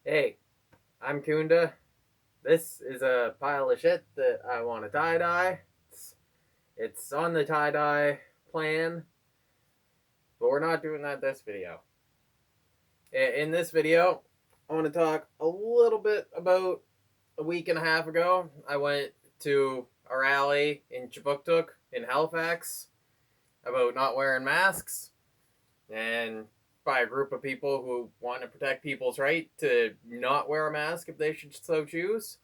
Hey, I'm Kunda. This is a pile of shit that I want to tie-dye. It's on the tie-dye plan, but we're not doing that this video. In this video, I want to talk a little bit about a week and a half ago. I went to a rally in Chibuktuk in Halifax about not wearing masks, and by a group of people who want to protect people's right to not wear a mask if they should so choose.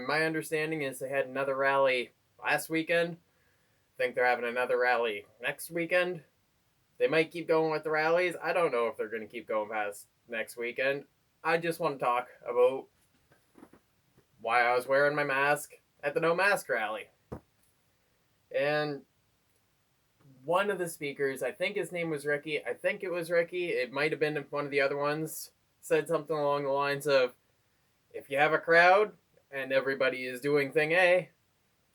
My understanding is they had another rally last weekend. I think they're having another rally next weekend. They might keep going with the rallies. I don't know if they're going to keep going past next weekend. I just want to talk about why I was wearing my mask at the No Mask rally. And one of the speakers, I think his name was Ricky. I think it was Ricky. It might have been one of the other ones. Said something along the lines of, if you have a crowd and everybody is doing thing A,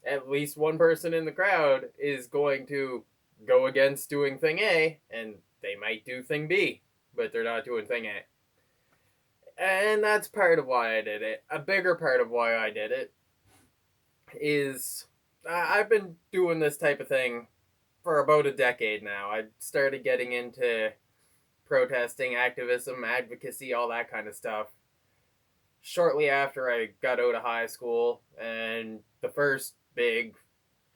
at least one person in the crowd is going to go against doing thing A, and they might do thing B, but they're not doing thing A. And that's part of why I did it. A bigger part of why I did it is I've been doing this type of thing for about a decade now. I started getting into protesting, activism, advocacy, all that kind of stuff shortly after I got out of high school, and the first big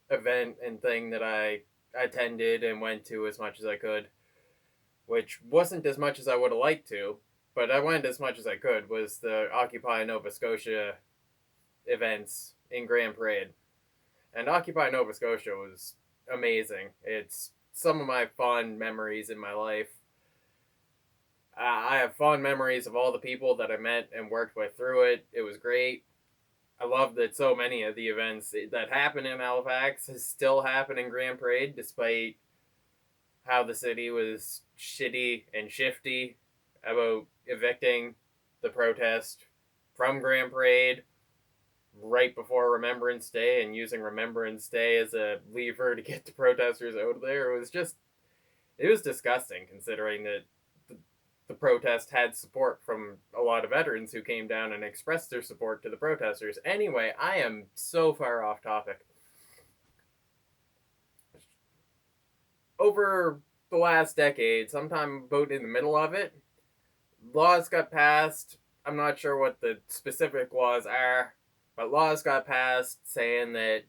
event and thing that I attended and went to as much as I could, which wasn't as much as I would have liked to, but I went as much as I could, was the Occupy Nova Scotia events in Grand Parade. And Occupy Nova Scotia was amazing. It's some of my fond memories in my life. I have fond memories of all the people that I met and worked with through it. It was great. I love that so many of the events that happen in Halifax still happen in Grand Parade, despite how the city was shitty and shifty about evicting the protest from Grand Parade right before Remembrance Day and using Remembrance Day as a lever to get the protesters out of there. It was disgusting considering that the protest had support from a lot of veterans who came down and expressed their support to the protesters. Anyway, I am so far off topic. Over the last decade, sometime about in the middle of it, laws got passed. I'm not sure what the specific laws are, but laws got passed saying that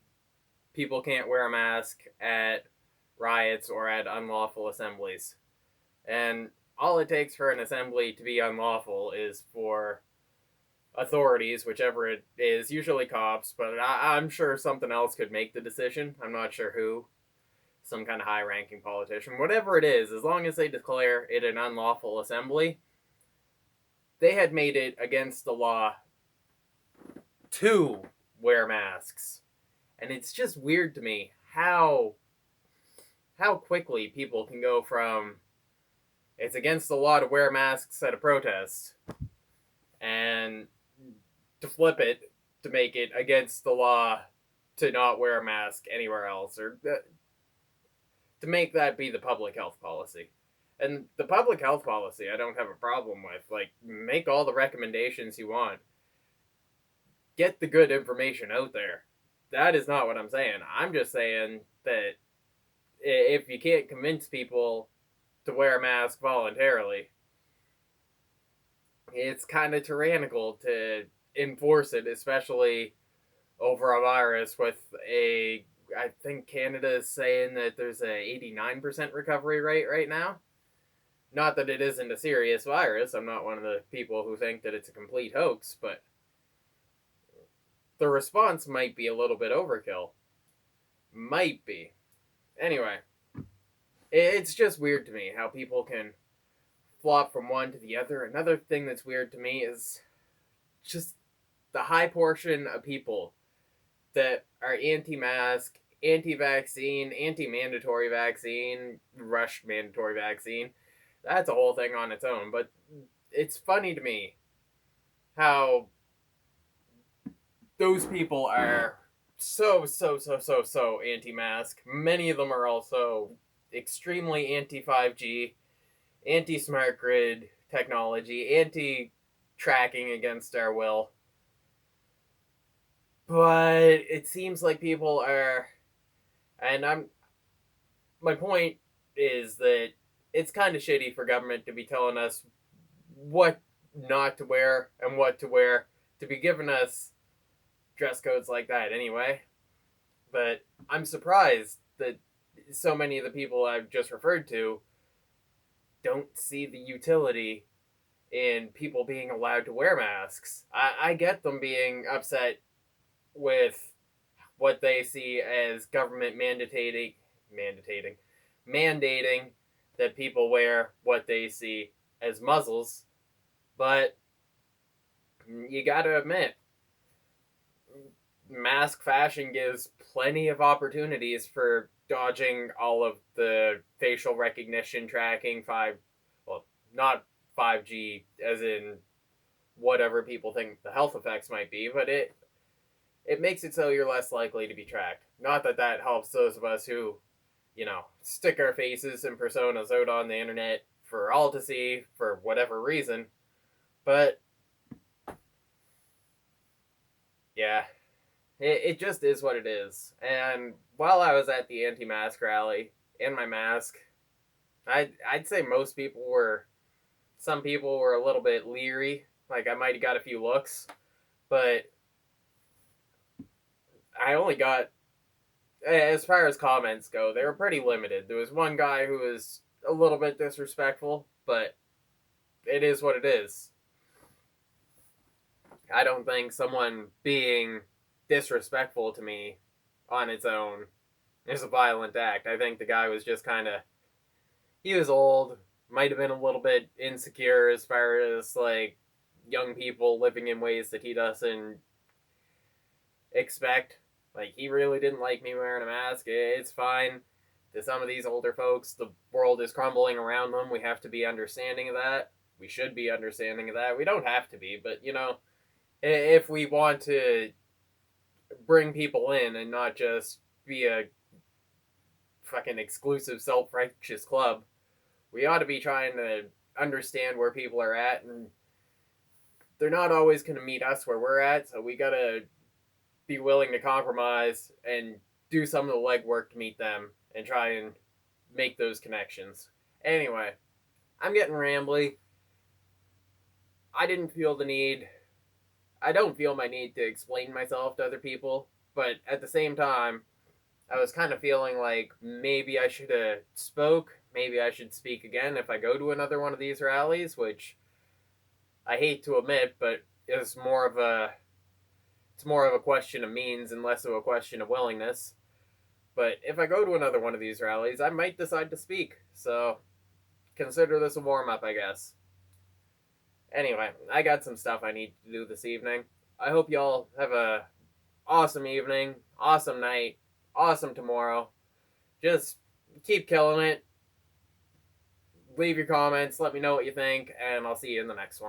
people can't wear a mask at riots or at unlawful assemblies. And all it takes for an assembly to be unlawful is for authorities, whichever it is, usually cops, but I'm sure something else could make the decision. I'm not sure who. Some kind of high ranking politician. Whatever it is, as long as they declare it an unlawful assembly, they had made it against the law to wear masks. And it's just weird to me how quickly people can go from it's against the law to wear masks at a protest and to flip it to make it against the law to not wear a mask anywhere else, or to make that be the public health policy. And the public health policy I don't have a problem with. Like, make all the recommendations you want. Get the good information out there. That is not what I'm saying. I'm just saying that if you can't convince people to wear a mask voluntarily, it's kind of tyrannical to enforce it, especially over a virus with a. I think Canada is saying that there's a 89% recovery rate right now. Not that it isn't a serious virus. I'm not one of the people who think that it's a complete hoax, but the response might be a little bit overkill. Might be. Anyway, it's just weird to me how people can flop from one to the other. Another thing that's weird to me is just the high portion of people that are anti-mask, anti-vaccine, anti-mandatory vaccine, rushed mandatory vaccine. That's a whole thing on its own. But it's funny to me how those people are so anti-mask. Many of them are also extremely anti 5G, anti smart grid technology, anti tracking against our will. But it seems like people are, and my point is that it's kind of shitty for government to be telling us what not to wear and what to wear, to be giving us dress codes like that anyway. But I'm surprised that so many of the people I've just referred to don't see the utility in people being allowed to wear masks. I get them being upset with what they see as government mandating mandating that people wear what they see as muzzles, but you gotta admit, mask fashion gives plenty of opportunities for dodging all of the facial recognition tracking, well, not 5G as in whatever people think the health effects might be, but it makes it so you're less likely to be tracked. Not that that helps those of us who, stick our faces and personas out on the internet for all to see for whatever reason, but yeah, it just is what it is. And while I was at the AntiMask rally in my mask, I'd say some people were a little bit leery. Like I might have got a few looks, but I only got, as far as comments go, they were pretty limited. There was one guy who was a little bit disrespectful, but it is what it is. I don't think someone being disrespectful to me on its own is a violent act. I think the guy was just he was old, might have been a little bit insecure as far as like young people living in ways that he doesn't expect. Like he really didn't like me wearing a mask. It's fine. To some of these older folks, the world is crumbling around them. We have to be understanding of that. We should be understanding of that. We don't have to be, but if we want to bring people in and not just be a fucking exclusive self-righteous club, we ought to be trying to understand where people are at, and they're not always going to meet us where we're at, so we gotta be willing to compromise and do some of the legwork to meet them and try and make those connections. Anyway, I'm getting rambly. I didn't feel the need. I don't feel my need to explain myself to other people, but at the same time, I was kind of feeling like maybe I should have spoke. Maybe I should speak again if I go to another one of these rallies, which I hate to admit, but it's more of a question of means and less of a question of willingness. But if I go to another one of these rallies, I might decide to speak. So consider this a warm up, I guess. Anyway, I got some stuff I need to do this evening. I hope y'all have a awesome evening, awesome night, awesome tomorrow. Just keep killing it. Leave your comments, let me know what you think, and I'll see you in the next one.